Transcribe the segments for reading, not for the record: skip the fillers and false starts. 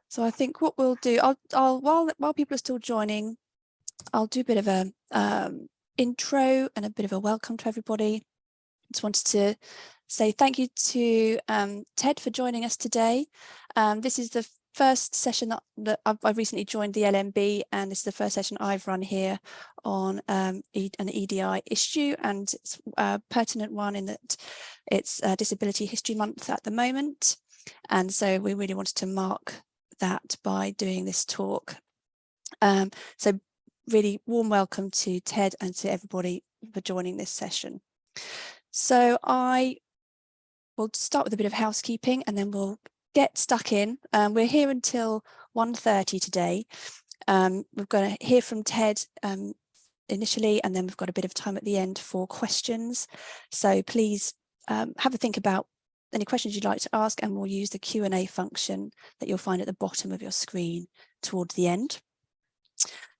So I think what we'll do, while people are still joining, I'll do a bit of a intro and a bit of a welcome to everybody. Just wanted to say thank you to Ted for joining us today. This is the first session that I've recently joined the LMB, and this is the first session I've run here on an EDI issue, and it's a pertinent one in that it's Disability History Month at the moment. And so we really wanted to mark that by doing this talk. So really warm welcome to Ted and to everybody for joining this session. So I will start with a bit of housekeeping and then we'll get stuck in. We're here until 1:30 today. We're going to hear from Ted initially, and then we've got a bit of time at the end for questions. So please have a think about any questions you'd like to ask, and we'll use the Q&A function that you'll find at the bottom of your screen towards the end.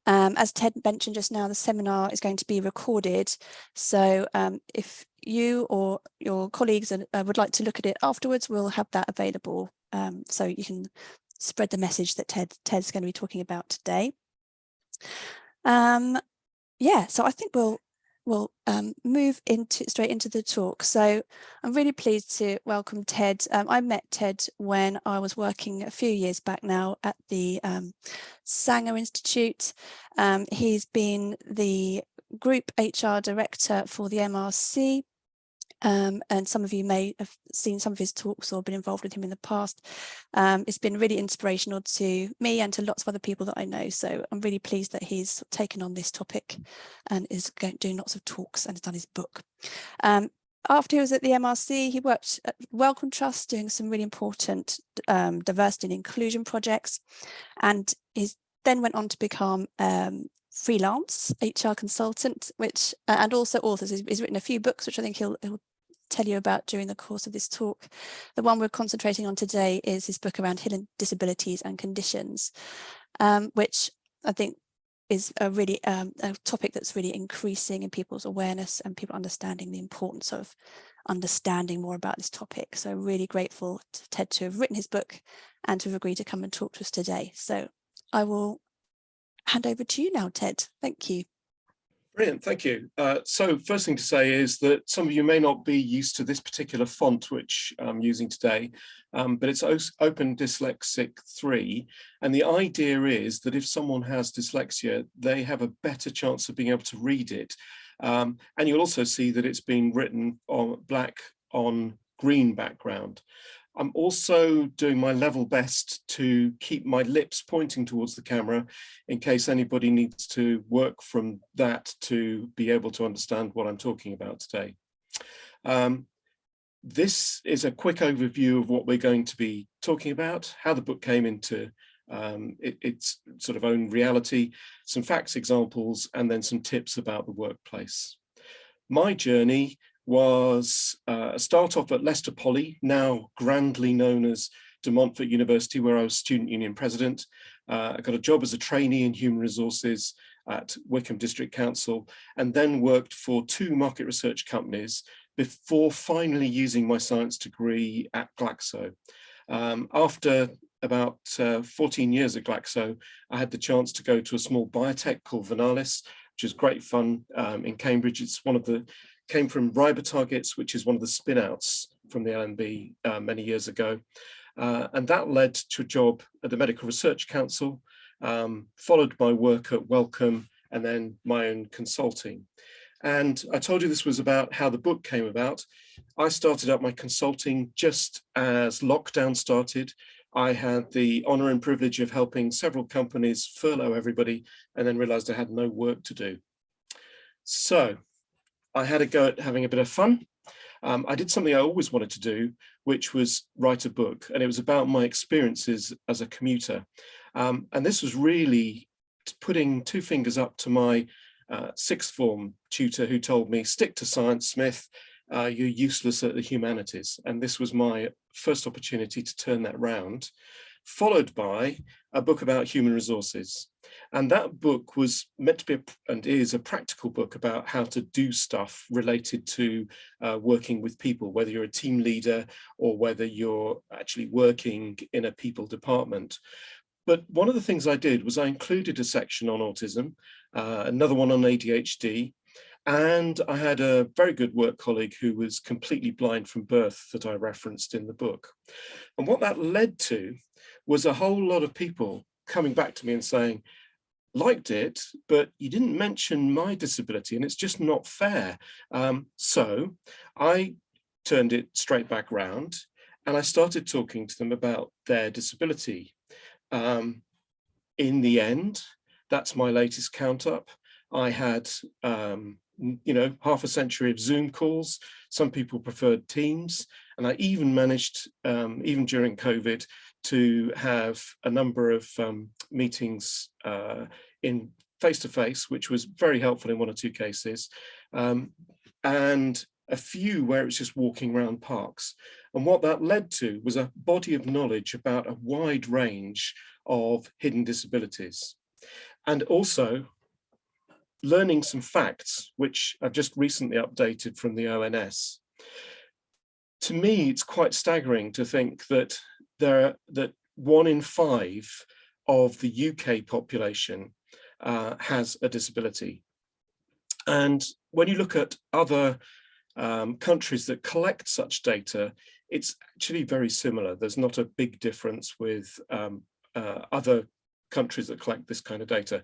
As Ted mentioned just now, the seminar is going to be recorded. So if you or your colleagues would like to look at it afterwards, we'll have that available. So you can spread the message that Ted's going to be talking about today. Yeah, so I think we'll move straight into the talk. So I'm really pleased to welcome Ted. I met Ted when I was working a few years back now at the Sanger Institute. He's been the Group HR Director for the MRC. And some of you may have seen some of his talks or been involved with him in the past. It's been really inspirational to me and to lots of other people that I know. So I'm really pleased that he's taken on this topic and is doing lots of talks and has done his book. After he was at the MRC, he worked at Wellcome Trust doing some really important diversity and inclusion projects. And he then went on to become freelance HR consultant, which and also authors. He's written a few books, which I think he'll tell you about during the course of this talk. The one we're concentrating on today is his book around hidden disabilities and conditions, which I think is a really a topic that's really increasing in people's awareness and people understanding the importance of understanding more about this topic. So really grateful to Ted to have written his book and to have agreed to come and talk to us today. So I will hand over to you now, Ted. Thank you. Brilliant, thank you. So first thing to say is that some of you may not be used to this particular font which I'm using today, but it's Open Dyslexic 3. And the idea is that if someone has dyslexia, they have a better chance of being able to read it. And you'll also see that it's been written on black on green background. I'm also doing my level best to keep my lips pointing towards the camera in case anybody needs to work from that to be able to understand what I'm talking about today. This is a quick overview of what we're going to be talking about, how the book came into its sort of own reality, some facts, examples, and then some tips about the workplace. My journey was a start off at Leicester Poly, now grandly known as De Montfort University, where I was student union president. I got a job as a trainee in human resources at Wickham District Council, and then worked for 2 market research companies before finally using my science degree at Glaxo. After about 14 years at Glaxo, I had the chance to go to a small biotech called Venalis, which is great fun in Cambridge. It's one of the came from Ribotargets, which is one of the spin-outs from the LMB many years ago. And that led to a job at the Medical Research Council, followed by work at Wellcome, and then my own consulting. And I told you this was about how the book came about. I started out my consulting just as lockdown started. I had the honor and privilege of helping several companies furlough everybody, and then realized I had no work to do. So I had a go at having a bit of fun. I did something I always wanted to do, which was write a book. And it was about my experiences as a commuter. And this was really putting 2 fingers up to my 6th form tutor who told me, stick to science, Smith, you're useless at the humanities. And this was my first opportunity to turn that round. followed by a book about human resources. And that book was meant to be and is a practical book about how to do stuff related to working with people, whether you're a team leader or whether you're actually working in a people department. But one of the things I did was I included a section on autism, another one on ADHD, and I had a very good work colleague who was completely blind from birth that I referenced in the book. And what that led to was a whole lot of people coming back to me and saying, liked it, but you didn't mention my disability and it's just not fair. So I turned it straight back round and I started talking to them about their disability. In the end, that's my latest count up. I had, half a century of Zoom calls. Some people preferred Teams. And I even managed, even during COVID, to have a number of meetings in face-to-face, which was very helpful in one or two cases, and a few where it was just walking around parks. And what that led to was a body of knowledge about a wide range of hidden disabilities. And also learning some facts, which I've just recently updated from the ONS. To me, it's quite staggering to think that that 1 in 5 of the UK population has a disability. And when you look at other countries that collect such data, it's actually very similar. There's not a big difference with other countries that collect this kind of data.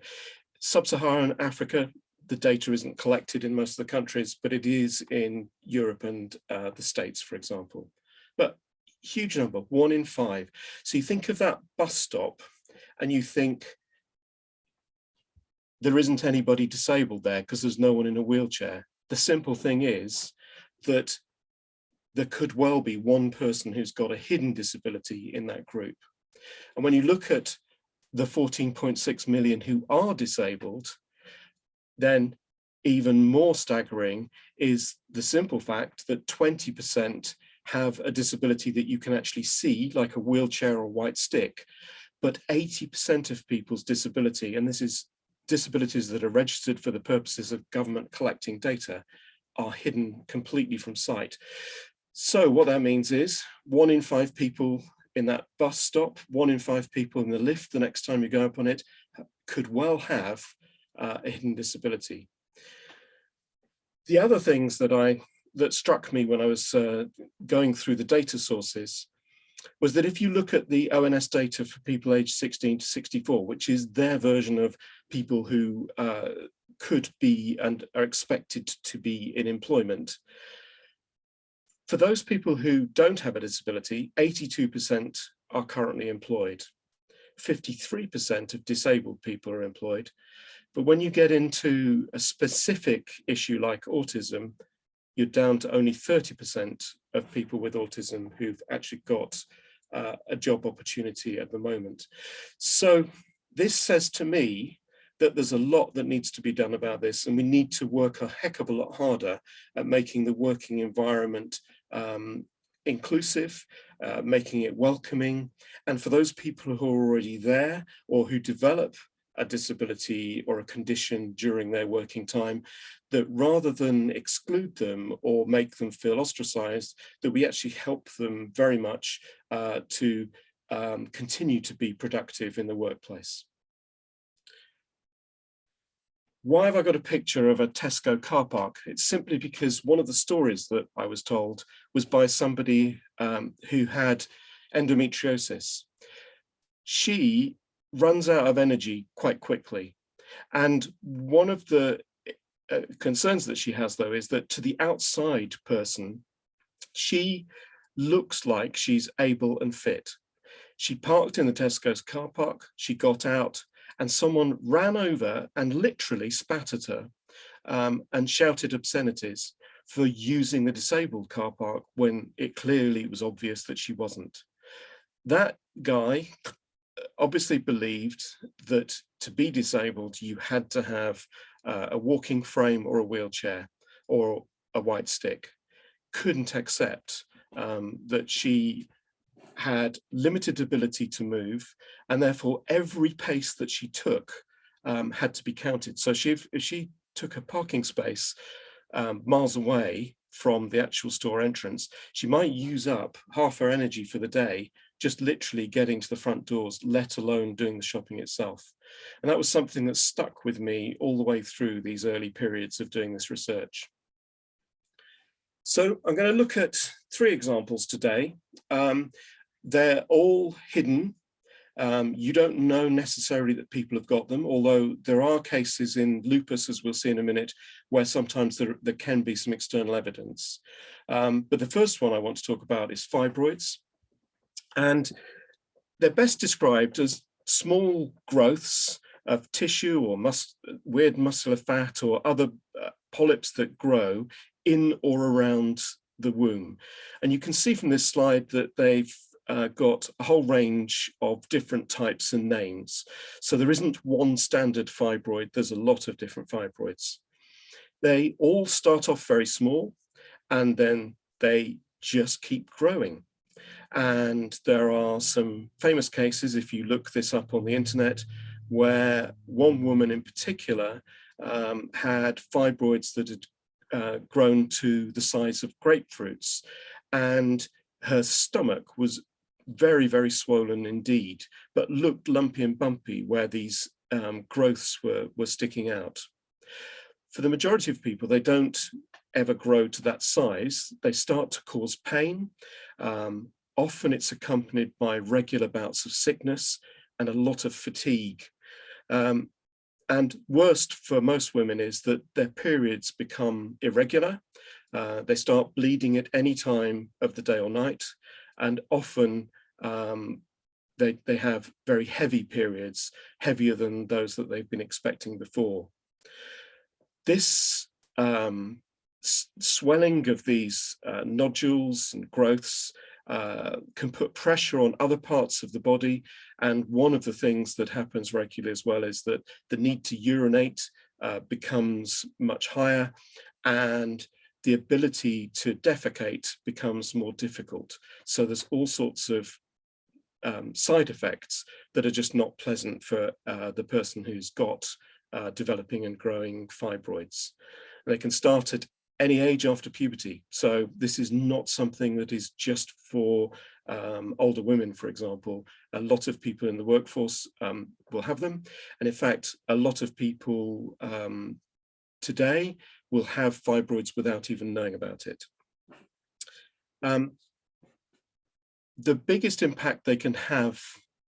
Sub-Saharan Africa, the data isn't collected in most of the countries, but it is in Europe and the States, for example. But huge number, 1 in 5. So you think of that bus stop and you think there isn't anybody disabled there because there's no one in a wheelchair. The simple thing is that there could well be one person who's got a hidden disability in that group. And when you look at the 14.6 million who are disabled, then even more staggering is the simple fact that 20% have a disability that you can actually see, like a wheelchair or white stick, but 80% of people's disability, and this is disabilities that are registered for the purposes of government collecting data, are hidden completely from sight. So what that means is 1 in 5 people in that bus stop, 1 in 5 people in the lift the next time you go up on it could well have a hidden disability. The other things that struck me when I was going through the data sources was that if you look at the ONS data for people aged 16 to 64, which is their version of people who could be and are expected to be in employment, for those people who don't have a disability, 82% are currently employed. 53% of disabled people are employed. But when you get into a specific issue like autism, you're down to only 30% of people with autism who've actually got a job opportunity at the moment. So this says to me that there's a lot that needs to be done about this, and we need to work a heck of a lot harder at making the working environment inclusive, making it welcoming. And for those people who are already there or who develop a disability or a condition during their working time, that rather than exclude them or make them feel ostracized, that we actually help them very much to continue to be productive in the workplace. Why have I got a picture of a Tesco car park? It's simply because one of the stories that I was told was by somebody who had endometriosis. She runs out of energy quite quickly. And one of the concerns that she has, though, is that to the outside person, she looks like she's able and fit. She parked in the Tesco's car park, she got out, and someone ran over and literally spat at her and shouted obscenities for using the disabled car park when it clearly was obvious that she wasn't. That guy obviously believed that to be disabled, you had to have a walking frame or a wheelchair or a white stick. Couldn't accept that she had limited ability to move, and therefore every pace that she took had to be counted. So if she took a parking space miles away from the actual store entrance, she might use up half her energy for the day just literally getting to the front doors, let alone doing the shopping itself. And that was something that stuck with me all the way through these early periods of doing this research. So I'm going to look at 3 examples today. They're all hidden. You don't know necessarily that people have got them, although there are cases in lupus, as we'll see in a minute, where sometimes there can be some external evidence. But the first one I want to talk about is fibroids. And they're best described as small growths of tissue or weird muscular fat or other polyps that grow in or around the womb. And you can see from this slide that they've got a whole range of different types and names. So there isn't one standard fibroid, there's a lot of different fibroids. They all start off very small and then they just keep growing. And there are some famous cases, if you look this up on the internet, where one woman in particular had fibroids that had grown to the size of grapefruits, and her stomach was very, very swollen indeed, but looked lumpy and bumpy where these growths were sticking out. For the majority of people, they don't ever grow to that size. They start to cause pain. Often it's accompanied by regular bouts of sickness and a lot of fatigue. And worst for most women is that their periods become irregular. They start bleeding at any time of the day or night, and often they have very heavy periods, heavier than those that they've been expecting before. This swelling of these nodules and growths can put pressure on other parts of the body. And one of the things that happens regularly as well is that the need to urinate becomes much higher, and the ability to defecate becomes more difficult. So there's all sorts of side effects that are just not pleasant for the person who's got developing and growing fibroids. They can start at any age after puberty. So this is not something that is just for older women, for example. A lot of people in the workforce will have them. And in fact, a lot of people today will have fibroids without even knowing about it. The biggest impact they can have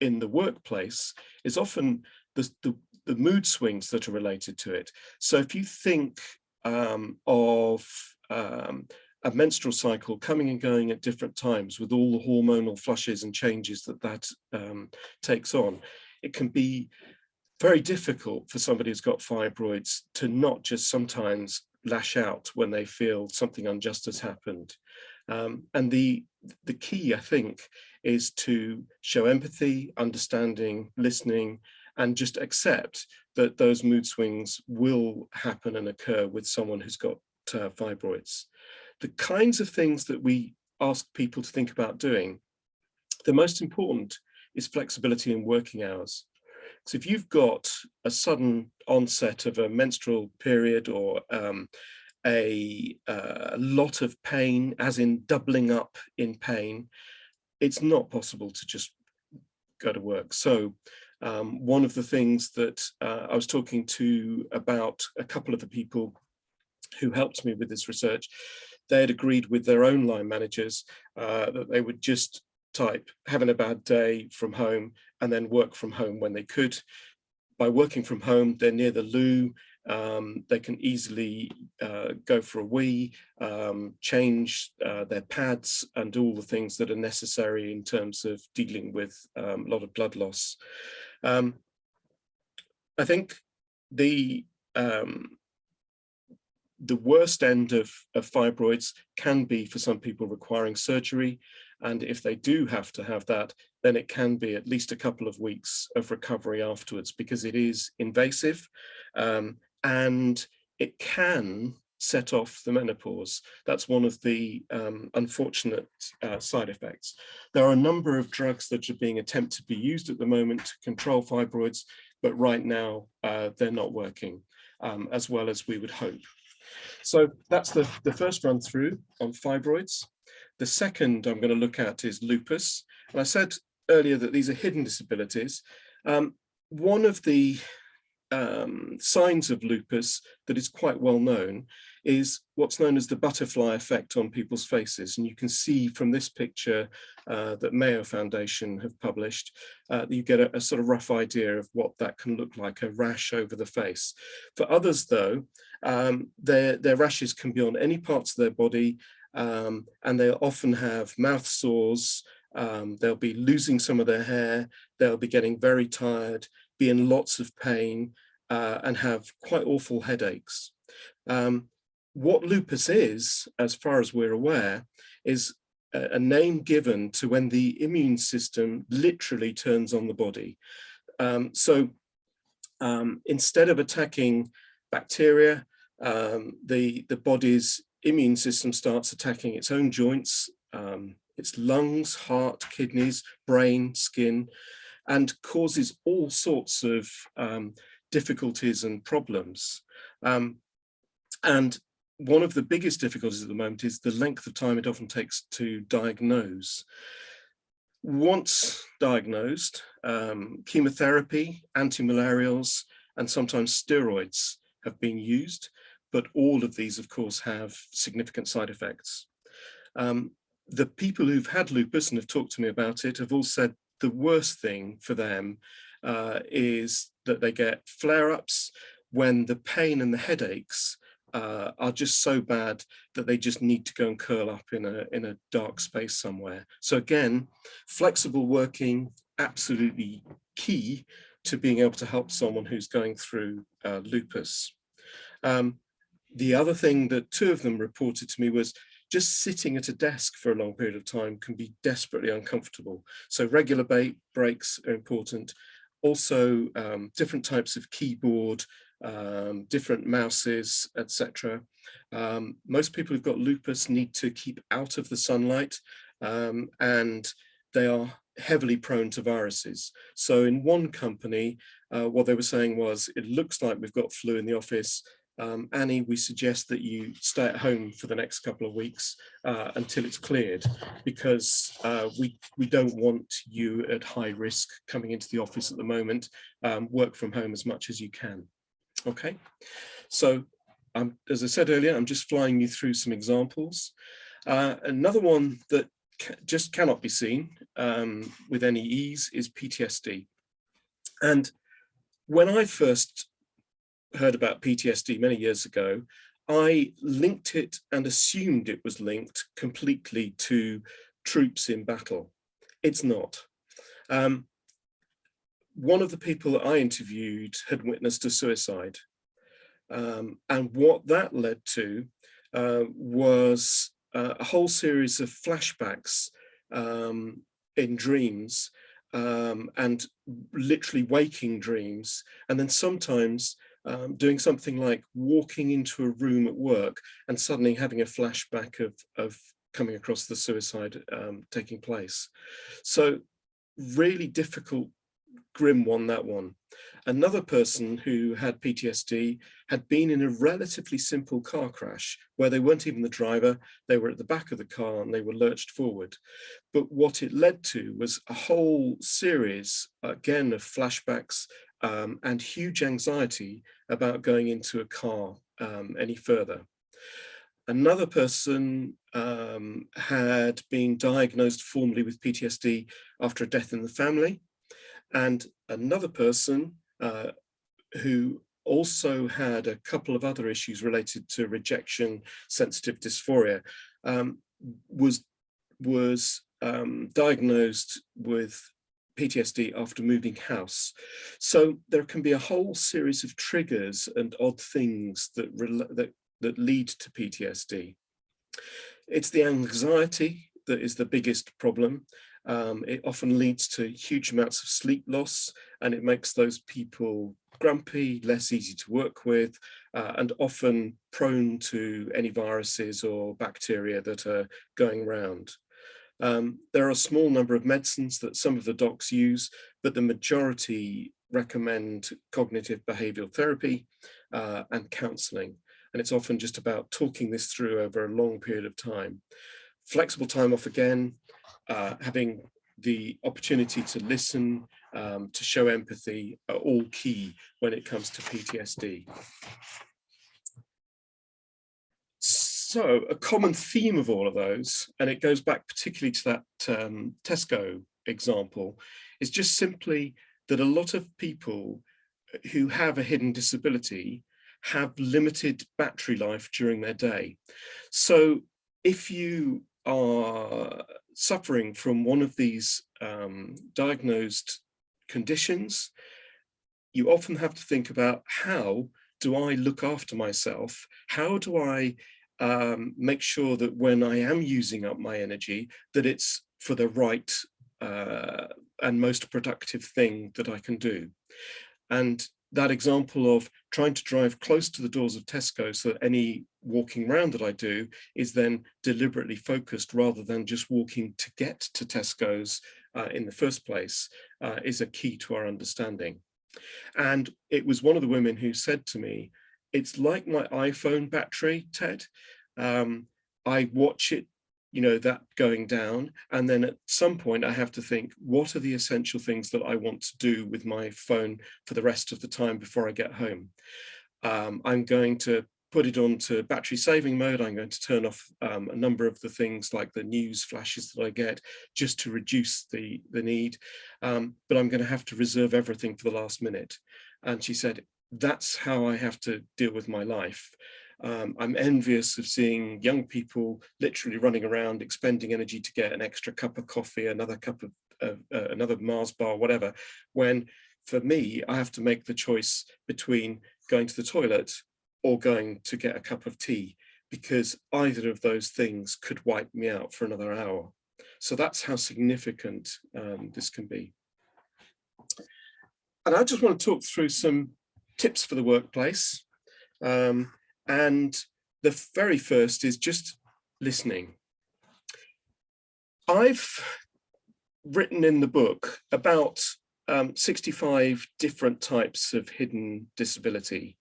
in the workplace is often the mood swings that are related to it. So if you think of a menstrual cycle coming and going at different times with all the hormonal flushes and changes that takes on, it can be very difficult for somebody who's got fibroids to not just sometimes lash out when they feel something unjust has happened. And the key, I think, is to show empathy, understanding, listening, and just accept that those mood swings will happen and occur with someone who's got fibroids. The kinds of things that we ask people to think about doing, the most important is flexibility in working hours. So if you've got a sudden onset of a menstrual period or a lot of pain, as in doubling up in pain, it's not possible to just go to work. So one of the things that I was talking to about a couple of the people who helped me with this research, they had agreed with their own line managers that they would just type having a bad day from home and then work from home when they could. By working from home, they're near the loo, they can easily go for a wee, change their pads and do all the things that are necessary in terms of dealing with a lot of blood loss. I think the worst end of fibroids can be for some people requiring surgery. And if they do have to have that, then it can be at least a couple of weeks of recovery afterwards, because it is invasive and it can set off the menopause. That's one of the unfortunate side effects. There are a number of drugs that are being attempted to be used at the moment to control fibroids, but right now they're not working as well as we would hope. So that's the first run through on fibroids. The second I'm going to look at is lupus. And I said earlier that these are hidden disabilities. One of the signs of lupus that is quite well known is what's known as the butterfly effect on people's faces. And you can see from this picture that Mayo Foundation have published, you get a sort of rough idea of what that can look like, a rash over the face. For others though, their rashes can be on any parts of their body, and they often have mouth sores, they'll be losing some of their hair, they'll be getting very tired, be in lots of pain, and have quite awful headaches. What lupus is, as far as we're aware, is a name given to when the immune system literally turns on the body. Instead of attacking bacteria, the body's immune system starts attacking its own joints, its lungs, heart, kidneys, brain, skin, and causes all sorts of difficulties and problems. And one of the biggest difficulties at the moment is the length of time it often takes to diagnose. Once diagnosed, chemotherapy, antimalarials, and sometimes steroids have been used, but all of these, of course, have significant side effects. The people who've had lupus and have talked to me about it have all said the worst thing for them is that they get flare-ups when the pain and the headaches are just so bad that they just need to go and curl up in a dark space somewhere. So again, flexible working, absolutely key to being able to help someone who's going through lupus. The other thing that two of them reported to me was just sitting at a desk for a long period of time can be desperately uncomfortable. So regular breaks are important. Also, different types of keyboard, different mouses, etc. Most people who've got lupus need to keep out of the sunlight, and they are heavily prone to viruses. So in one company, what they were saying was, it looks like we've got flu in the office. Annie, we suggest that you stay at home for the next couple of weeks until it's cleared, because we don't want you at high risk coming into the office at the moment. Work from home as much as you can. Okay, so as I said earlier, I'm just flying you through some examples. Another one that just cannot be seen with any ease is PTSD. And when I first heard about PTSD many years ago, I linked it and assumed it was linked completely to troops in battle. It's not. One of the people that I interviewed had witnessed a suicide. And what that led to was a whole series of flashbacks in dreams, and literally waking dreams, and then sometimes doing something like walking into a room at work and suddenly having a flashback of coming across the suicide taking place. So really difficult, grim one, that one. Another person who had PTSD had been in a relatively simple car crash where they weren't even the driver, they were at the back of the car and they were lurched forward. But what it led to was a whole series, again, of flashbacks and huge anxiety about going into a car any further. Another person had been diagnosed formally with PTSD after a death in the family. And another person who also had a couple of other issues related to rejection, sensitive dysphoria, was diagnosed with PTSD after moving house. So there can be a whole series of triggers and odd things that lead to PTSD. It's the anxiety that is the biggest problem. It often leads to huge amounts of sleep loss, and it makes those people grumpy, less easy to work with, and often prone to any viruses or bacteria that are going around. There are a small number of medicines that some of the docs use, but the majority recommend cognitive behavioral therapy and counselling. And it's often just about talking this through over a long period of time. Flexible time off again, having the opportunity to listen, to show empathy are all key when it comes to PTSD. So a common theme of all of those, and it goes back particularly to that Tesco example, is just simply that a lot of people who have a hidden disability have limited battery life during their day. So if you are suffering from one of these diagnosed conditions, you often have to think about, how do I look after myself? How do I make sure that when I am using up my energy, that it's for the right and most productive thing that I can do? And that example of trying to drive close to the doors of Tesco so that any walking around that I do is then deliberately focused rather than just walking to get to Tesco's in the first place is a key to our understanding. And it was one of the women who said to me, it's like my iPhone battery, Ted. I watch it, that going down. And then at some point I have to think, what are the essential things that I want to do with my phone for the rest of the time before I get home? I'm going to put it onto battery saving mode. I'm going to turn off a number of the things like the news flashes that I get just to reduce the need. But I'm going to have to reserve everything for the last minute. And she said, that's how I have to deal with my life. I'm envious of seeing young people literally running around, expending energy to get an extra cup of coffee, another cup of another Mars bar, whatever, when for me, I have to make the choice between going to the toilet or going to get a cup of tea, because either of those things could wipe me out for another hour. So that's how significant this can be. And I just want to talk through some tips for the workplace. And the very first is just listening. I've written in the book about 65 different types of hidden disability.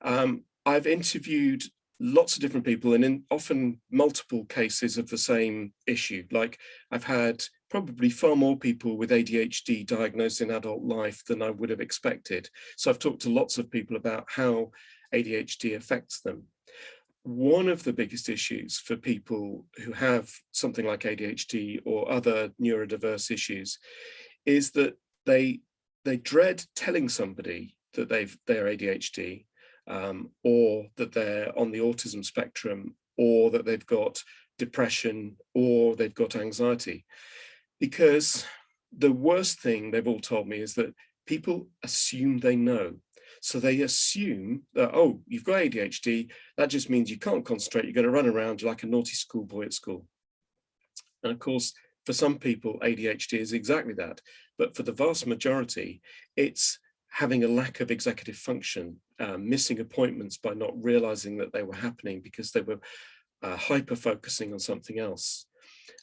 I've interviewed lots of different people, and in often multiple cases of the same issue. Like, I've had probably far more people with ADHD diagnosed in adult life than I would have expected. So I've talked to lots of people about how ADHD affects them. One of the biggest issues for people who have something like ADHD or other neurodiverse issues is that they dread telling somebody that they're ADHD, or that they're on the autism spectrum, or that they've got depression, or they've got anxiety. Because the worst thing they've all told me is that people assume they know. So they assume that, oh, you've got ADHD, that just means you can't concentrate, you're going to run around like a naughty schoolboy at school. And of course, for some people, ADHD is exactly that. But for the vast majority, it's having a lack of executive function, missing appointments by not realizing that they were happening because they were hyper-focusing on something else.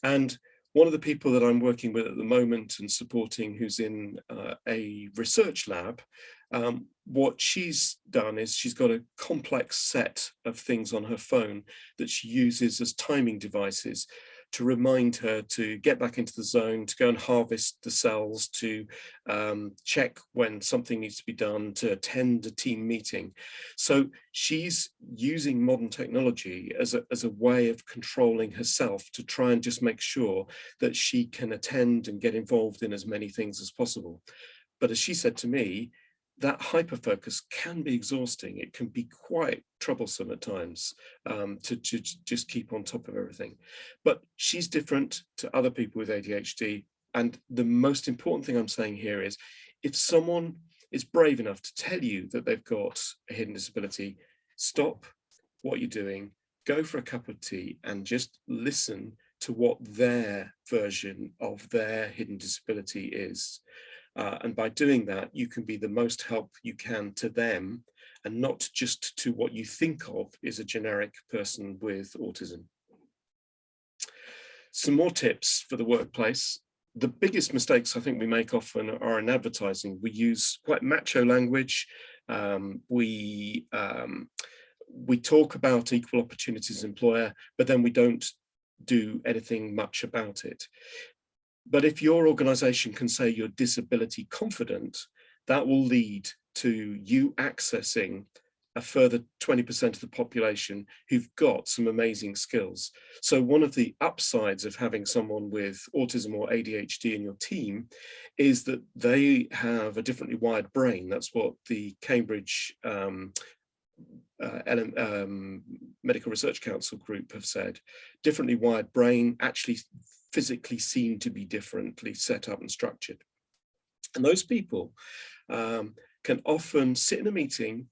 And one of the people that I'm working with at the moment and supporting, who's in a research lab, what she's done is she's got a complex set of things on her phone that she uses as timing devices to remind her to get back into the zone, to go and harvest the cells, to check when something needs to be done, to attend a team meeting. So she's using modern technology as a way of controlling herself to try and just make sure that she can attend and get involved in as many things as possible. But as she said to me, that hyperfocus can be exhausting. It can be quite troublesome at times to just keep on top of everything. But she's different to other people with ADHD. And the most important thing I'm saying here is, if someone is brave enough to tell you that they've got a hidden disability, stop what you're doing, go for a cup of tea and just listen to what their version of their hidden disability is. And by doing that, you can be the most help you can to them, and not just to what you think of is a generic person with autism. Some more tips for the workplace. The biggest mistakes I think we make often are in advertising. We use quite macho language. We talk about equal opportunities employer, but then we don't do anything much about it. But if your organization can say you're disability confident, that will lead to you accessing a further 20% of the population who've got some amazing skills. So one of the upsides of having someone with autism or ADHD in your team is that they have a differently wired brain. That's what the Cambridge Medical Research Council group have said. Differently wired brain, actually physically seen to be differently set up and structured. And those people can often sit in a meeting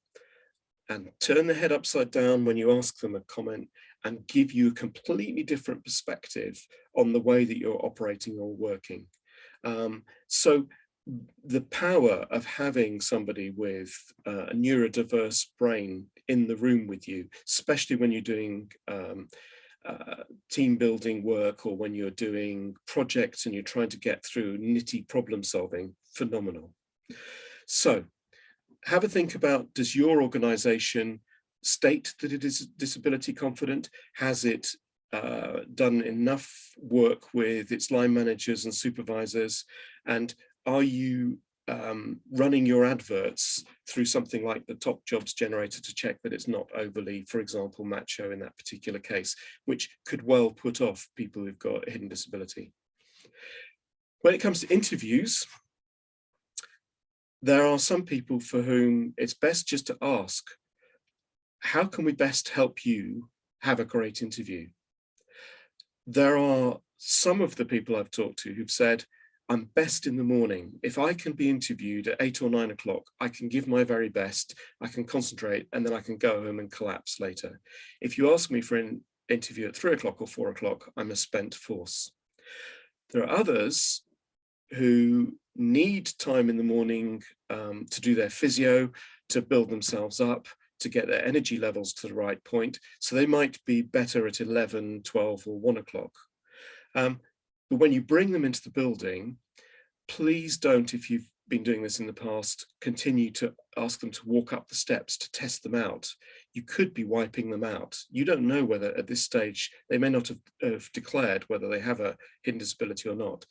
and turn their head upside down when you ask them a comment and give you a completely different perspective on the way that you're operating or working. So the power of having somebody with a neurodiverse brain in the room with you, especially when you're doing team building work, or when you're doing projects and you're trying to get through nitty problem solving, phenomenal. So have a think about, does your organization state that it is disability confident? Has it done enough work with its line managers and supervisors? And are you running your adverts through something like the top jobs generator to check that it's not overly, for example, macho in that particular case, which could well put off people who've got a hidden disability. When it comes to interviews, there are some people for whom it's best just to ask, how can we best help you have a great interview? There are some of the people I've talked to who've said, I'm best in the morning. If I can be interviewed at 8 or 9 o'clock, I can give my very best, I can concentrate, and then I can go home and collapse later. If you ask me for an interview at 3 o'clock or 4 o'clock, I'm a spent force. There are others who need time in the morning to do their physio, to build themselves up, to get their energy levels to the right point. So they might be better at 11, 12 or 1 o'clock. But when you bring them into the building, please don't, if you've been doing this in the past, continue to ask them to walk up the steps to test them out. You could be wiping them out. You don't know whether at this stage, they may not have declared whether they have a hidden disability or not.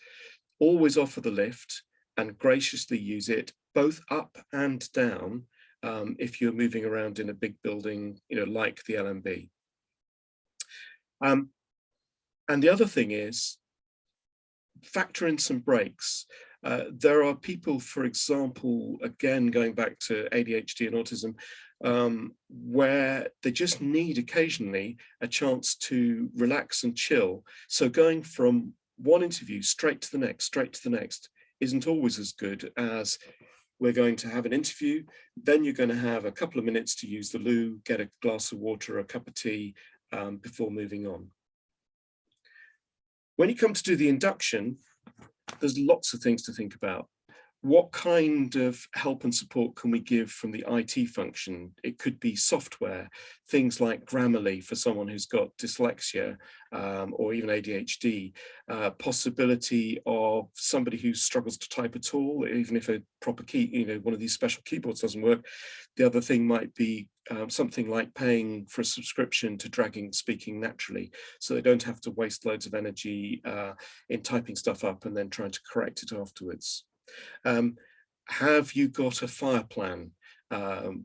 Always offer the lift and graciously use it both up and down if you're moving around in a big building, like the LMB. And the other thing is, factor in some breaks. There are people, for example, again, going back to ADHD and autism, where they just need occasionally a chance to relax and chill. So going from one interview straight to the next isn't always as good as we're going to have an interview, then you're going to have a couple of minutes to use the loo, get a glass of water, a cup of tea before moving on. When you come to do the induction, there's lots of things to think about. What kind of help and support can we give from the IT function? It could be software, things like Grammarly for someone who's got dyslexia or even ADHD, possibility of somebody who struggles to type at all, even if a proper key, one of these special keyboards doesn't work. The other thing might be something like paying for a subscription to Dragging Speaking Naturally, so they don't have to waste loads of energy in typing stuff up and then trying to correct it afterwards. Have you got a fire plan?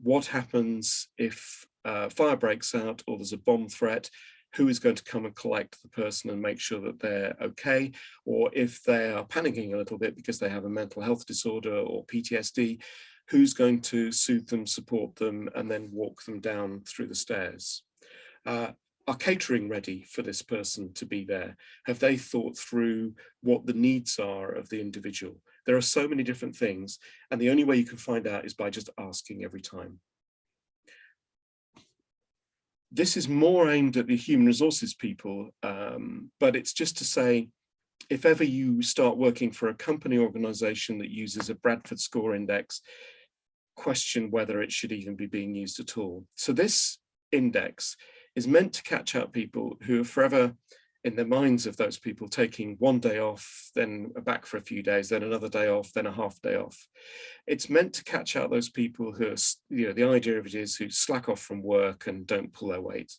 What happens if fire breaks out or there's a bomb threat? Who is going to come and collect the person and make sure that they're okay? Or if they are panicking a little bit because they have a mental health disorder or PTSD, who's going to soothe them, support them, and then walk them down through the stairs? Are catering ready for this person to be there? Have they thought through what the needs are of the individual? There are so many different things, and the only way you can find out is by just asking every time. This is more aimed at the human resources people, but it's just to say, if ever you start working for a company organization that uses a Bradford score index, question whether it should even be being used at all. So this index is meant to catch out people who are forever in the minds of those people taking one day off, then back for a few days, then another day off, then a half day off. It's meant to catch out those people who are, you know, the idea of it is who slack off from work and don't pull their weight.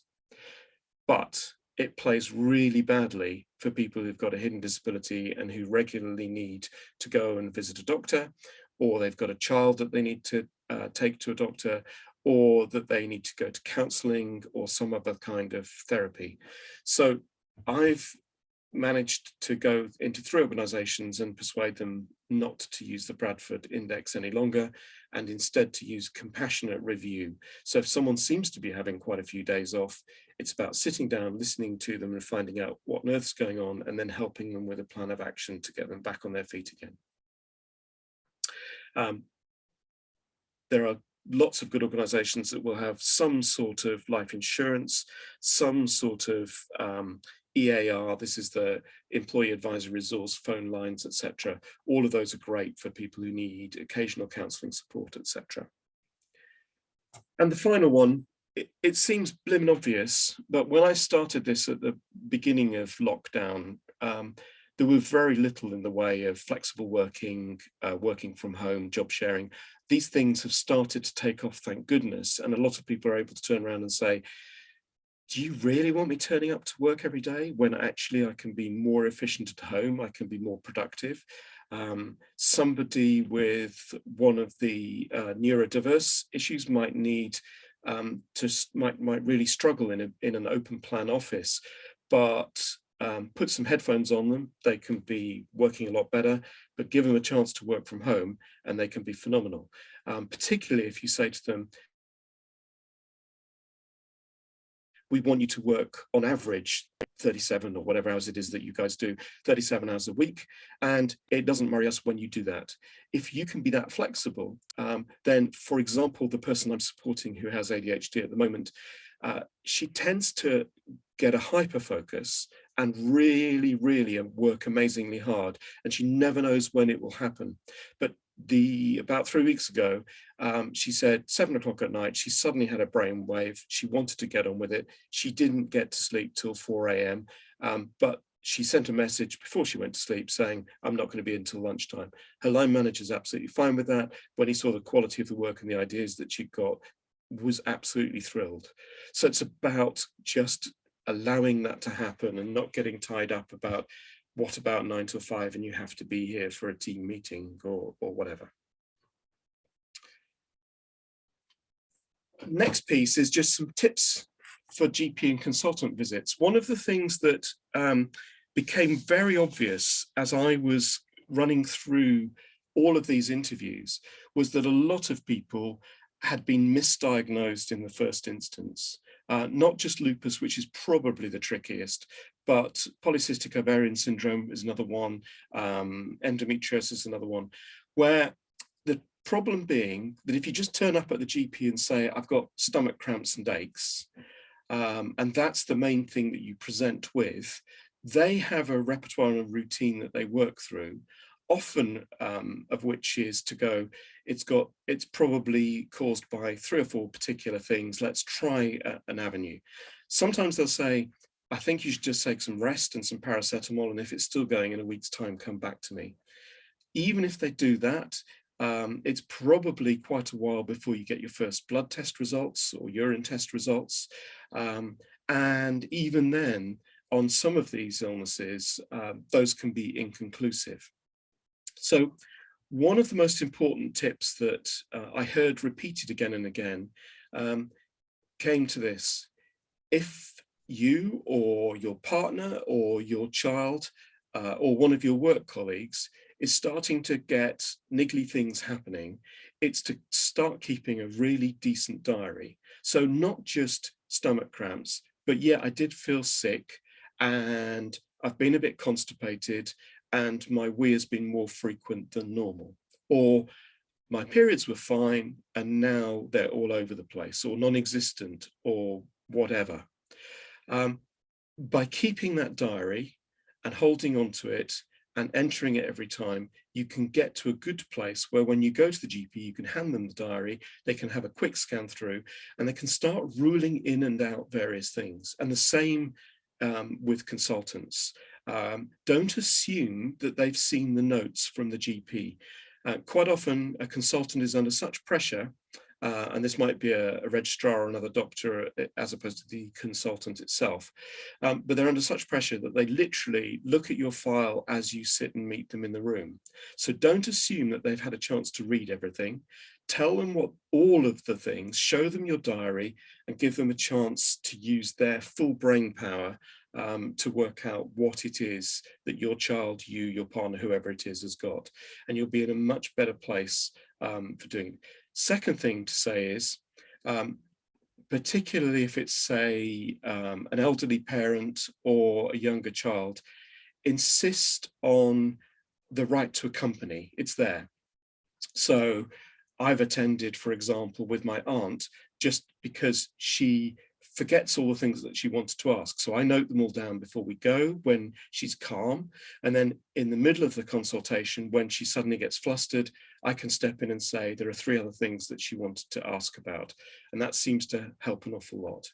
But it plays really badly for people who've got a hidden disability and who regularly need to go and visit a doctor, or they've got a child that they need to take to a doctor, or that they need to go to counselling or some other kind of therapy. So I've managed to go into 3 organisations and persuade them not to use the Bradford index any longer, and instead to use compassionate review. So if someone seems to be having quite a few days off, it's about sitting down, listening to them and finding out what on earth's going on, and then helping them with a plan of action to get them back on their feet again. There are lots of good organisations that will have some sort of life insurance, some sort of EAR, this is the employee advisory resource, phone lines, etc. All of those are great for people who need occasional counselling support, etc. And the final one, it seems blimmin' obvious, but when I started this at the beginning of lockdown, there was very little in the way of flexible working, working from home, job sharing. These things have started to take off, thank goodness. And a lot of people are able to turn around and say, do you really want me turning up to work every day when actually I can be more efficient at home, I can be more productive? Somebody with one of the neurodiverse issues might need might really struggle in an open plan office, but put some headphones on them, they can be working a lot better, but give them a chance to work from home and they can be phenomenal. Particularly if you say to them, we want you to work on average 37 or whatever hours it is that you guys do, 37 hours a week, and it doesn't worry us when you do that. If you can be that flexible, then, for example, the person I'm supporting who has ADHD at the moment, she tends to get a hyper focus and really work amazingly hard, and she never knows when it will happen. But about 3 weeks ago, she said 7 o'clock at night, she suddenly had a brainwave. She wanted to get on with it. She didn't get to sleep till 4 a.m. But she sent a message before she went to sleep saying, I'm not going to be until lunchtime. Her line manager's absolutely fine with that. When he saw the quality of the work and the ideas that she got, was absolutely thrilled. So it's about just allowing that to happen and not getting tied up about what about 9 till 5 and you have to be here for a team meeting or whatever. Next piece is just some tips for GP and consultant visits. One of the things that became very obvious as I was running through all of these interviews was that a lot of people had been misdiagnosed in the first instance. Not just lupus, which is probably the trickiest, but polycystic ovarian syndrome is another one, endometriosis is another one, where the problem being that if you just turn up at the GP and say, I've got stomach cramps and aches, and that's the main thing that you present with, they have a repertoire and a routine that they work through, often of which is to go, it's probably caused by 3 or 4 particular things, let's try an avenue. Sometimes they'll say, I think you should just take some rest and some paracetamol, and if it's still going in a week's time, come back to me. Even if they do that, it's probably quite a while before you get your first blood test results or urine test results. And even then, on some of these illnesses, those can be inconclusive. So one of the most important tips that I heard repeated again and again came to this. If you or your partner or your child or one of your work colleagues is starting to get niggly things happening, it's to start keeping a really decent diary. So not just stomach cramps, but yeah, I did feel sick and I've been a bit constipated and my wee has been more frequent than normal. Or my periods were fine and now they're all over the place or non-existent or whatever. By keeping that diary and holding on to it and entering it every time, you can get to a good place where when you go to the GP, you can hand them the diary, they can have a quick scan through, and they can start ruling in and out various things. And the same with consultants. Don't assume that they've seen the notes from the GP. Quite often, a consultant is under such pressure, and this might be a registrar or another doctor as opposed to the consultant itself, but they're under such pressure that they literally look at your file as you sit and meet them in the room. So don't assume that they've had a chance to read everything. Tell them what all of the things, show them your diary, and give them a chance to use their full brain power to work out what it is that your child, you, your partner, whoever it is, has got. And you'll be in a much better place for doing it. Second thing to say is, particularly if it's, say, an elderly parent or a younger child, insist on the right to accompany. It's there. So I've attended, for example, with my aunt, just because she forgets all the things that she wanted to ask. So I note them all down before we go when she's calm. And then in the middle of the consultation, when she suddenly gets flustered, I can step in and say, there are 3 other things that she wanted to ask about. And that seems to help an awful lot.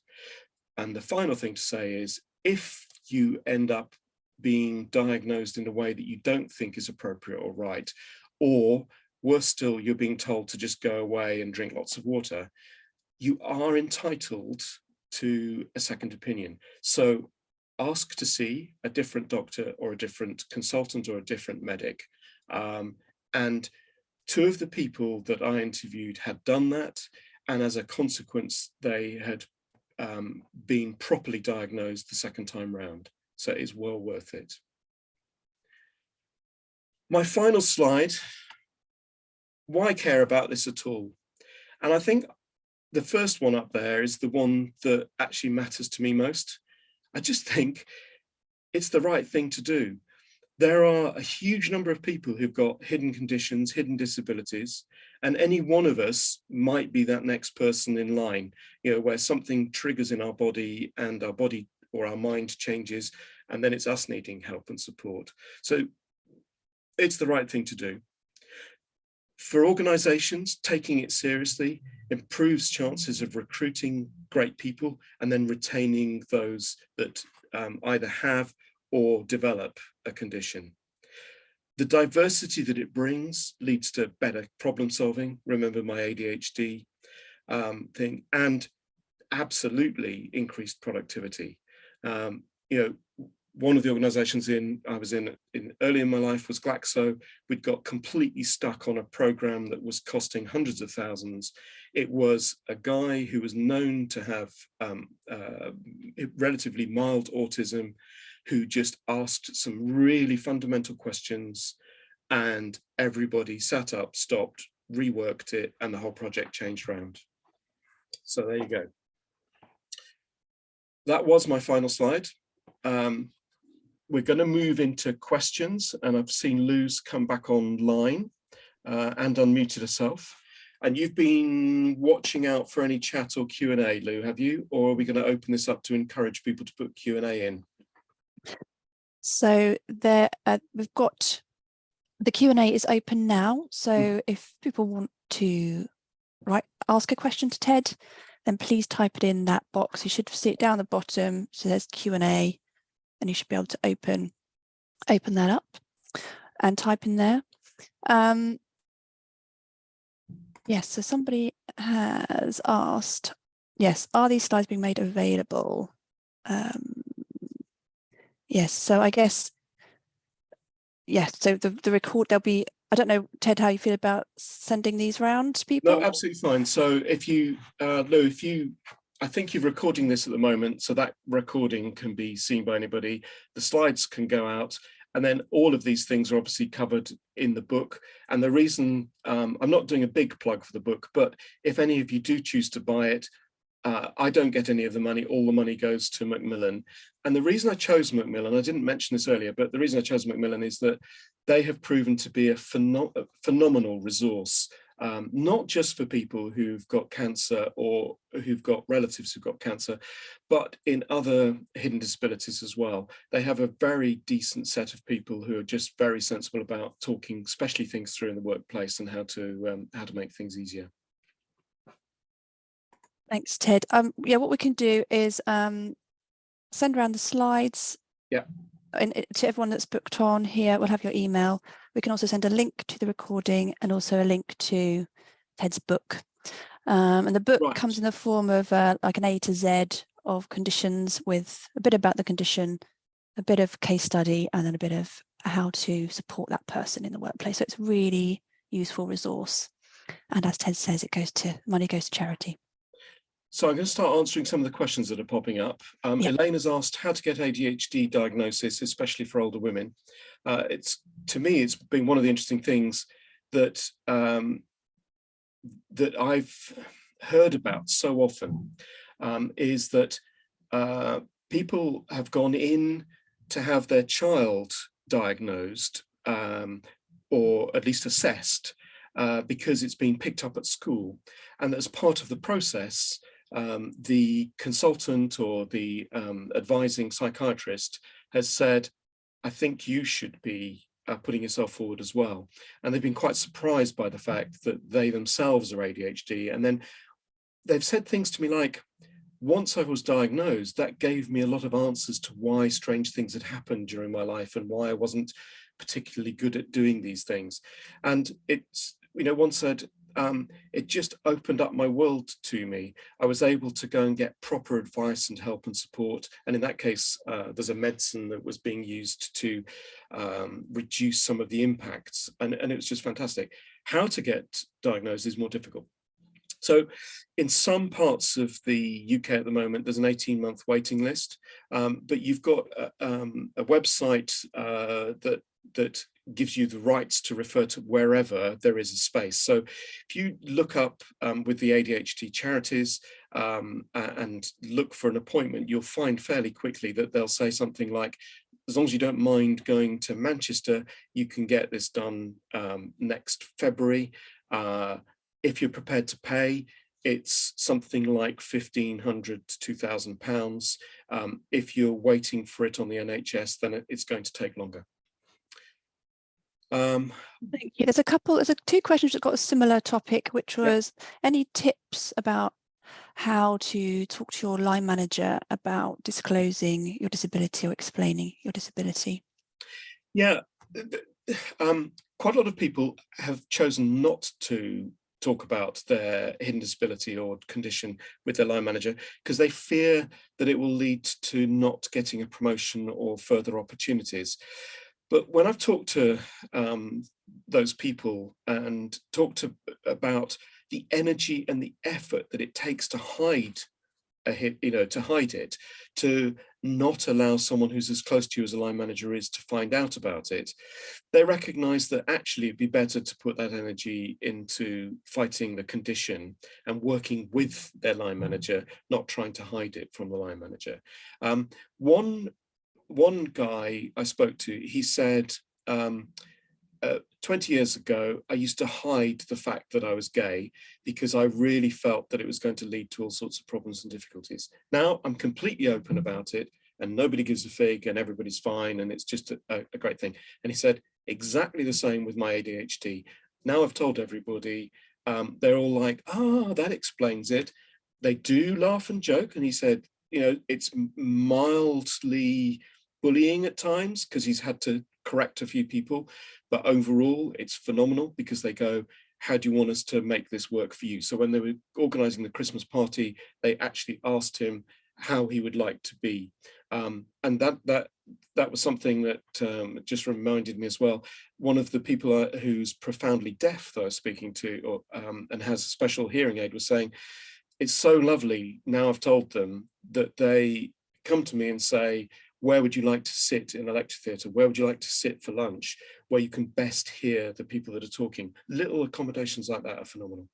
And the final thing to say is, if you end up being diagnosed in a way that you don't think is appropriate or right, or worse still, you're being told to just go away and drink lots of water, you are entitled to a second opinion. So ask to see a different doctor or a different consultant or a different medic. And 2 of the people that I interviewed had done that. And as a consequence, they had been properly diagnosed the second time round. So it is well worth it. My final slide, why care about this at all? And I think the first one up there is the one that actually matters to me most. I just think it's the right thing to do. There are a huge number of people who've got hidden conditions, hidden disabilities, and any one of us might be that next person in line, where something triggers in our body and our body or our mind changes, and then it's us needing help and support. So it's the right thing to do. For organizations, taking it seriously improves chances of recruiting great people and then retaining those that either have or develop a condition. The diversity that it brings leads to better problem solving. Remember my ADHD thing, and absolutely increased productivity. One of the organizations I was in early in my life was Glaxo. We'd got completely stuck on a program that was costing hundreds of thousands. It was a guy who was known to have relatively mild autism, who just asked some really fundamental questions, and everybody sat up, stopped, reworked it, and the whole project changed around. So there you go. That was my final slide. We're going to move into questions, and I've seen Lou's come back online and unmuted herself. And you've been watching out for any chat or Q&A, Lou, have you? Or are we going to open this up to encourage people to put Q&A in? So there, we've got the Q&A is open now. So if people want to ask a question to Ted, then please type it in that box. You should see it down the bottom. So there's Q&A, and you should be able to open that up and type in there. Yes, so somebody has asked, yes, are these slides being made available? Yes, so I guess, yes, so the record, there'll be, I don't know, Ted, how you feel about sending these round to people? No, absolutely fine. So if you, Lou, I think you're recording this at the moment, so that recording can be seen by anybody. The slides can go out, and then all of these things are obviously covered in the book. And the reason, I'm not doing a big plug for the book, but if any of you do choose to buy it, I don't get any of the money. All the money goes to Macmillan. And the reason I chose Macmillan, I didn't mention this earlier, but the reason I chose Macmillan is that they have proven to be a phenomenal resource not just for people who've got cancer or who've got relatives who've got cancer, but in other hidden disabilities as well. They have a very decent set of people who are just very sensible about talking, especially things through in the workplace, and how to make things easier. Thanks, Ted. Yeah, what we can do is send around the slides. Yeah. And to everyone that's booked on here, we'll have your email. We can also send a link to the recording and also a link to Ted's book. And the book comes in the form of like an A to Z of conditions, with a bit about the condition, a bit of case study, and then a bit of how to support that person in the workplace. So it's a really useful resource. And as Ted says, money goes to charity. So I'm going to start answering some of the questions that are popping up. Elaine has asked how to get ADHD diagnosis, especially for older women. To me, it's been one of the interesting things that that I've heard about so often, is that people have gone in to have their child diagnosed, or at least assessed, because it's been picked up at school. And as part of the process, the consultant or the advising psychiatrist has said, I think you should be putting yourself forward as well. And they've been quite surprised by the fact that they themselves are ADHD. And then they've said things to me like, once I was diagnosed, that gave me a lot of answers to why strange things had happened during my life and why I wasn't particularly good at doing these things. And it's, one said, it just opened up my world to me. I was able to go and get proper advice and help and support. And in that case, there's a medicine that was being used to reduce some of the impacts. And it was just fantastic. How to get diagnosed is more difficult. So in some parts of the UK at the moment, there's an 18-month waiting list, but you've got a website that gives you the rights to refer to wherever there is a space. So if you look up with the ADHD charities and look for an appointment, you'll find fairly quickly that they'll say something like, as long as you don't mind going to Manchester, you can get this done next February. If you're prepared to pay, it's something like £1,500 to £2,000. If you're waiting for it on the NHS, then it's going to take longer. Thank you. There's two questions that got a similar topic, which was any tips about how to talk to your line manager about disclosing your disability or explaining your disability? Yeah, quite a lot of people have chosen not to talk about their hidden disability or condition with their line manager because they fear that it will lead to not getting a promotion or further opportunities. But when I've talked to those people and talked about the energy and the effort that it takes to hide to not allow someone who's as close to you as a line manager is to find out about it, they recognize that actually it'd be better to put that energy into fighting the condition and working with their line manager, not trying to hide it from the line manager. One guy I spoke to, he said, 20 years ago, I used to hide the fact that I was gay because I really felt that it was going to lead to all sorts of problems and difficulties. Now I'm completely open about it and nobody gives a fig and everybody's fine and it's just a great thing. And he said, exactly the same with my ADHD. Now I've told everybody, they're all like, oh, that explains it. They do laugh and joke. And he said, it's mildly bullying at times because he's had to correct a few people, but overall it's phenomenal because they go, how do you want us to make this work for you? So when they were organizing the Christmas party, they actually asked him how he would like to be, and that was something that just reminded me as well. One of the people who's profoundly deaf that I was speaking to and has a special hearing aid was saying, it's so lovely now I've told them that they come to me and say, where would you like to sit in a lecture theatre? Where would you like to sit for lunch? Where you can best hear the people that are talking. Little accommodations like that are phenomenal.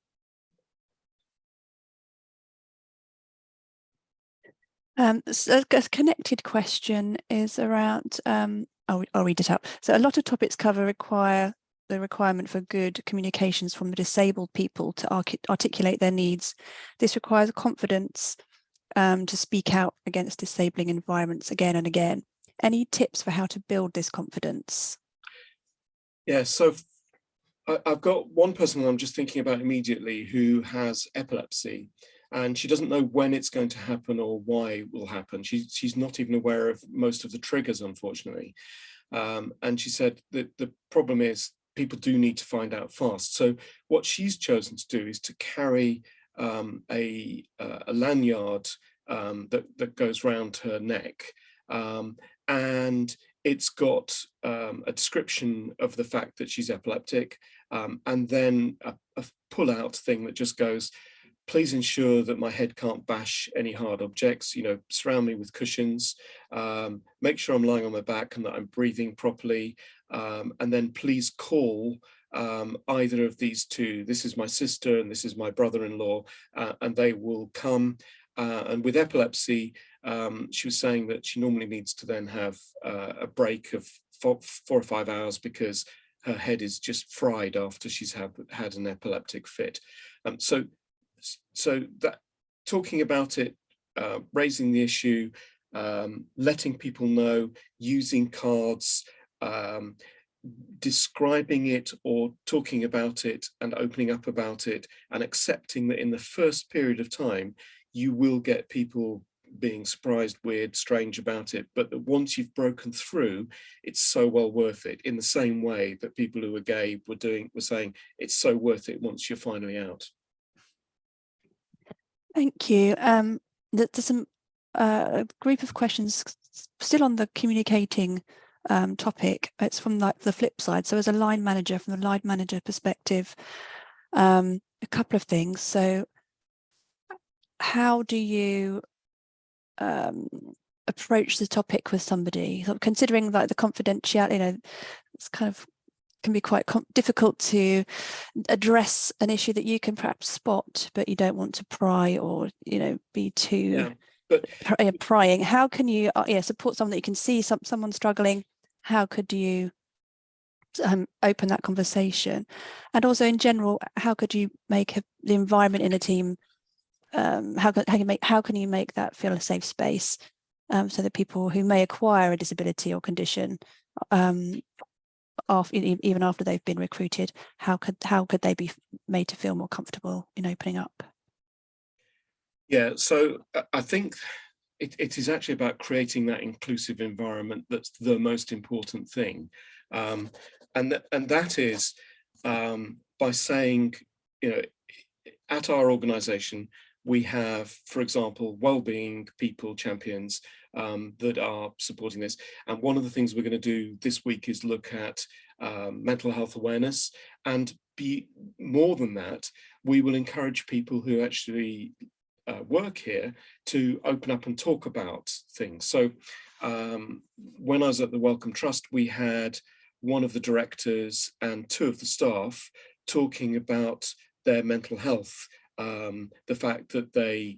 So a connected question is around, I'll read it out. So a lot of topics require the requirement for good communications from the disabled people to articulate their needs. This requires confidence to speak out against disabling environments again and again. Any tips for how to build this confidence? Yeah, so I've got one person I'm just thinking about immediately who has epilepsy, and she doesn't know when it's going to happen or why it will happen. She's not even aware of most of the triggers, unfortunately. And she said that the problem is people do need to find out fast. So what she's chosen to do is to carry a lanyard that goes round her neck, and it's got a description of the fact that she's epileptic, and then a pull-out thing that just goes, please ensure that my head can't bash any hard objects, surround me with cushions, make sure I'm lying on my back and that I'm breathing properly, and then please call either of these two. This is my sister and this is my brother-in-law, and they will come. And with epilepsy, she was saying that she normally needs to then have a break of 4 or 5 hours because her head is just fried after she's had an epileptic fit. So that talking about it, raising the issue, letting people know, using cards, describing it or talking about it and opening up about it, and accepting that in the first period of time, you will get people being surprised, weird, strange about it, but that once you've broken through, it's so well worth it, in the same way that people who are gay were saying it's so worth it once you're finally out. Thank you. There's some group of questions still on the communicating topic. It's from the flip side. So as a line manager, from the line manager perspective, a couple of things. So how do you approach the topic with somebody? So considering like the confidentiality, it's kind of can be quite difficult to address an issue that you can perhaps spot, but you don't want to pry or be too prying. How can you support someone that you can see someone struggling? How could you open that conversation? And also in general, how could you make the environment in a team, how can you make that feel a safe space, so that people who may acquire a disability or condition, even after they've been recruited, how could they be made to feel more comfortable in opening up? Yeah, so I think it is actually about creating that inclusive environment that's the most important thing, and that is by saying, at our organisation we have, for example, wellbeing people champions that are supporting this. And one of the things we're going to do this week is look at mental health awareness, and more than that, we will encourage people who actually work here to open up and talk about things. So when I was at the Wellcome Trust, we had one of the directors and 2 of the staff talking about their mental health, the fact that they,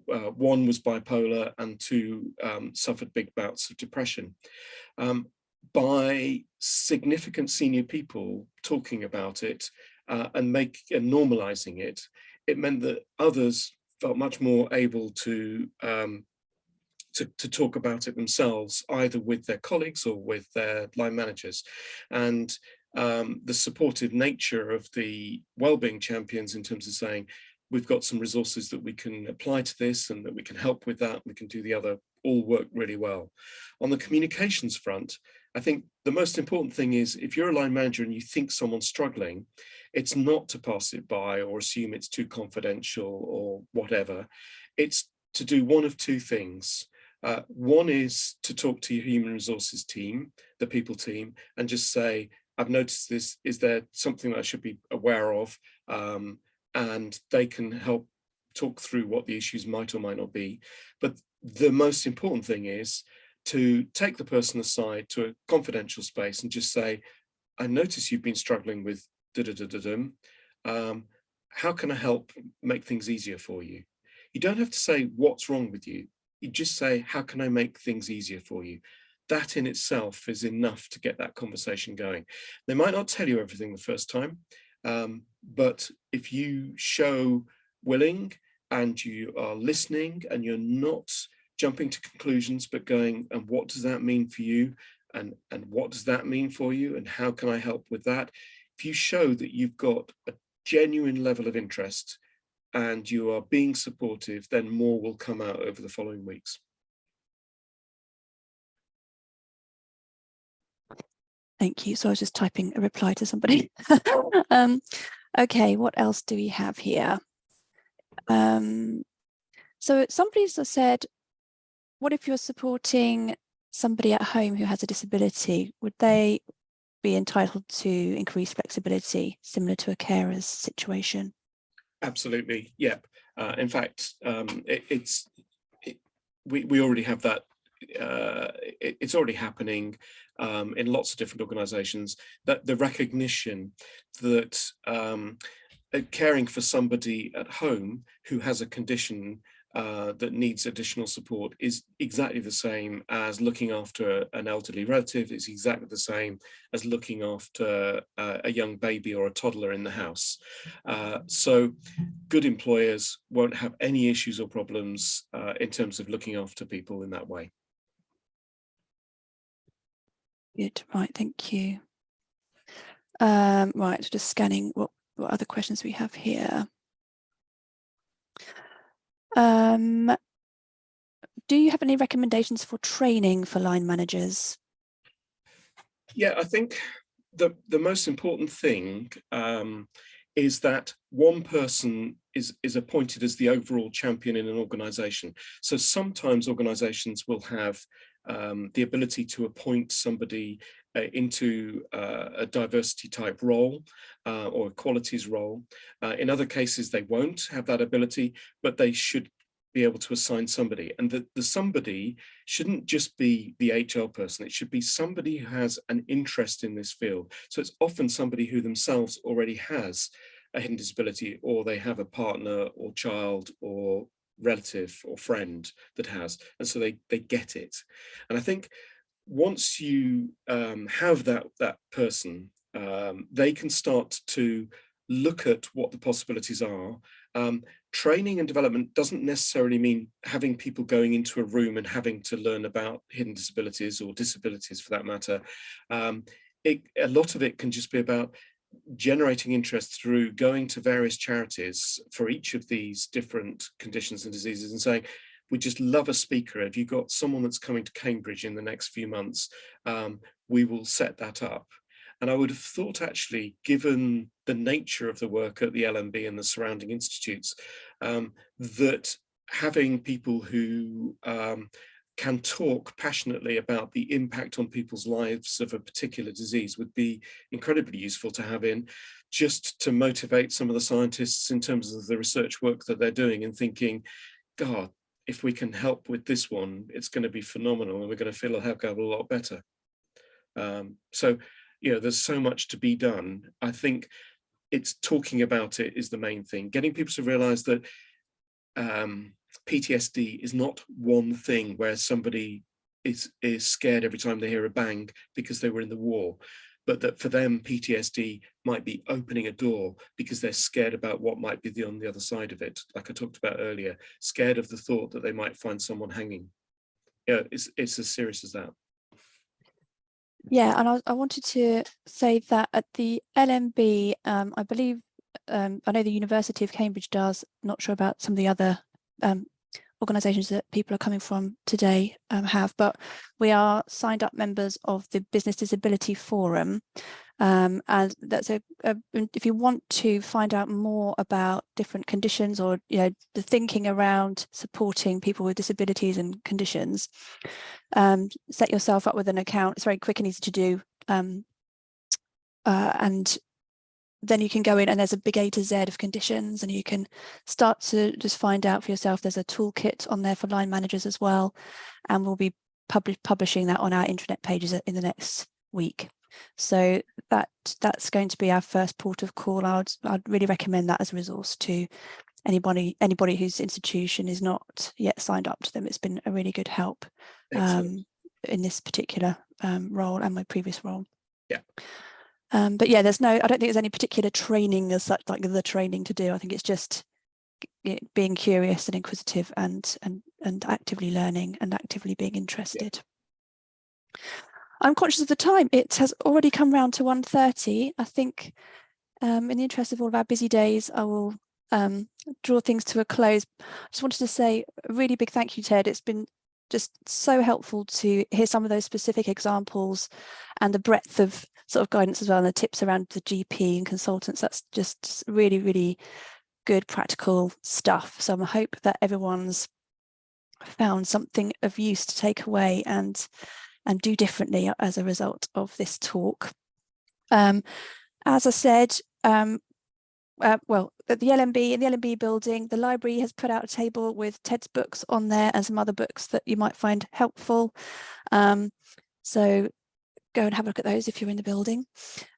1 was bipolar and 2 suffered big bouts of depression. By significant senior people talking about it and normalizing it, it meant that others felt much more able to talk about it themselves, either with their colleagues or with their line managers. And the supportive nature of the wellbeing champions in terms of saying, we've got some resources that we can apply to this and that we can help with that, we can do the other, all work really well. On the communications front, I think the most important thing is, if you're a line manager and you think someone's struggling, it's not to pass it by or assume it's too confidential or whatever. It's to do one of 2 things. One is to talk to your human resources team, the people team, and just say, I've noticed this, is there something that I should be aware of? And they can help talk through what the issues might or might not be. But the most important thing is to take the person aside to a confidential space and just say, I notice you've been struggling with how can I help make things easier for you? You don't have to say what's wrong with you. You just say, how can I make things easier for you? that in itself is enough to get that conversation going. They might not tell you everything the first time, but if you show willing and you are listening and you're not jumping to conclusions, but going, and what does that mean for you? And what does that mean for you? And how can I help with that? If you show that you've got a genuine level of interest and you are being supportive, then more will come out over the following weeks. Thank you. So I was just typing a reply to somebody. Okay, what else do we have here? So somebody's said, what if you're supporting somebody at home who has a disability? Would they be entitled to increased flexibility similar to a carer's situation? Absolutely, yep. In fact, we already have that. It's already happening in lots of different organisations, that the recognition that caring for somebody at home who has a condition that needs additional support is exactly the same as looking after an elderly relative. It's exactly the same as looking after a young baby or a toddler in the house. So good employers won't have any issues or problems in terms of looking after people in that way. Good, right, thank you. Right, just scanning what other questions we have here. Do you have any recommendations for training for line managers? Yeah, I think the most important thing is that one person is appointed as the overall champion in an organisation. So sometimes organisations will have the ability to appoint somebody into a diversity type role or equalities role. In other cases, they won't have that ability, but they should be able to assign somebody. And the somebody shouldn't just be the HR person. It should be somebody who has an interest in this field. So it's often somebody who themselves already has a hidden disability, or they have a partner or child or relative or friend that has, and so they get it. And I think once you have that person, they can start to look at what the possibilities are. Training and development doesn't necessarily mean having people going into a room and having to learn about hidden disabilities or disabilities for that matter. A lot of it can just be about generating interest through going to various charities for each of these different conditions and diseases and saying, we just love a speaker. Have you got someone that's coming to Cambridge in the next few months? We will set that up. And I would have thought, actually, given the nature of the work at the LMB and the surrounding institutes, that having people who can talk passionately about the impact on people's lives of a particular disease would be incredibly useful to have in, just to motivate some of the scientists in terms of the research work that they're doing and thinking, God, if we can help with this one, it's going to be phenomenal and we're going to feel a heck of a lot better. So, you know, there's so much to be done. I think it's talking about it is the main thing, getting people to realize that PTSD is not one thing where somebody is scared every time they hear a bang because they were in the war, but that for them PTSD might be opening a door because they're scared about what might be on the other side of it, like I talked about earlier, scared of the thought that they might find someone hanging. Yeah, it's as serious as that. Yeah, and I wanted to say that at the LMB, I believe, I know the University of Cambridge does, not sure about some of the other organisations that people are coming from today have, but we are signed up members of the Business Disability Forum. And that's if you want to find out more about different conditions or, you know, the thinking around supporting people with disabilities and conditions, set yourself up with an account. It's very quick and easy to do. And then you can go in and there's a big A to Z of conditions, and you can start to just find out for yourself. There's a toolkit on there for line managers as well. And we'll be publishing that on our intranet pages in the next week. So that's going to be our first port of call. I'd really recommend that as a resource to anybody whose institution is not yet signed up to them. It's been a really good help. in this particular role and my previous role. Yeah. But yeah, I don't think there's any particular training as such, like the training to do. I think it's just being curious and inquisitive and actively learning and actively being interested. Yeah. I'm conscious of the time. It has already come round to 1:30. I think in the interest of all of our busy days, I will draw things to a close. I just wanted to say a really big thank you, Ted. It's been just so helpful to hear some of those specific examples and the breadth of sort of guidance as well, and the tips around the GP and consultants. That's just really, really good practical stuff. So I hope that everyone's found something of use to take away and do differently as a result of this talk. As I said, well, at the LMB, in the LMB building, the library has put out a table with Ted's books on there and some other books that you might find helpful. So go and have a look at those if you're in the building.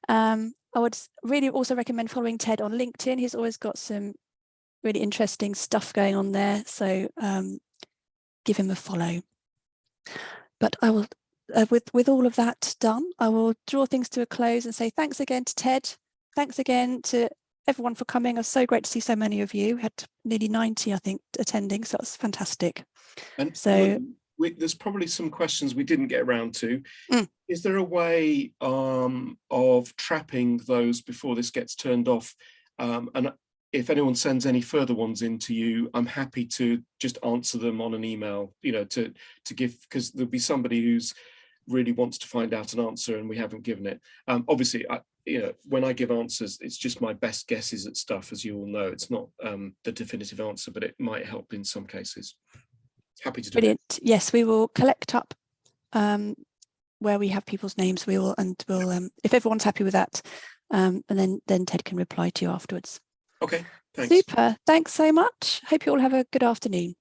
I would really also recommend following Ted on LinkedIn. He's always got some really interesting stuff going on there. So give him a follow. But I will, with all of that done, I will draw things to a close and say thanks again to Ted. Thanks again to everyone for coming. It was so great to see so many of you. We had nearly 90, I think, attending, so that's fantastic. And so there's probably some questions we didn't get around to. Is there a way of trapping those before this gets turned off? And if anyone sends any further ones in to you, I'm happy to just answer them on an email, you know, to give, because there'll be somebody who's really wants to find out an answer and we haven't given it. Obviously, you know, when I give answers, it's just my best guesses at stuff, as you all know. It's not the definitive answer, but it might help in some cases. Happy to do brilliant. It. Yes, we will collect up where we have people's names. We'll if everyone's happy with that, and then Ted can reply to you afterwards. Okay, thanks. Super. Thanks so much. Hope you all have a good afternoon.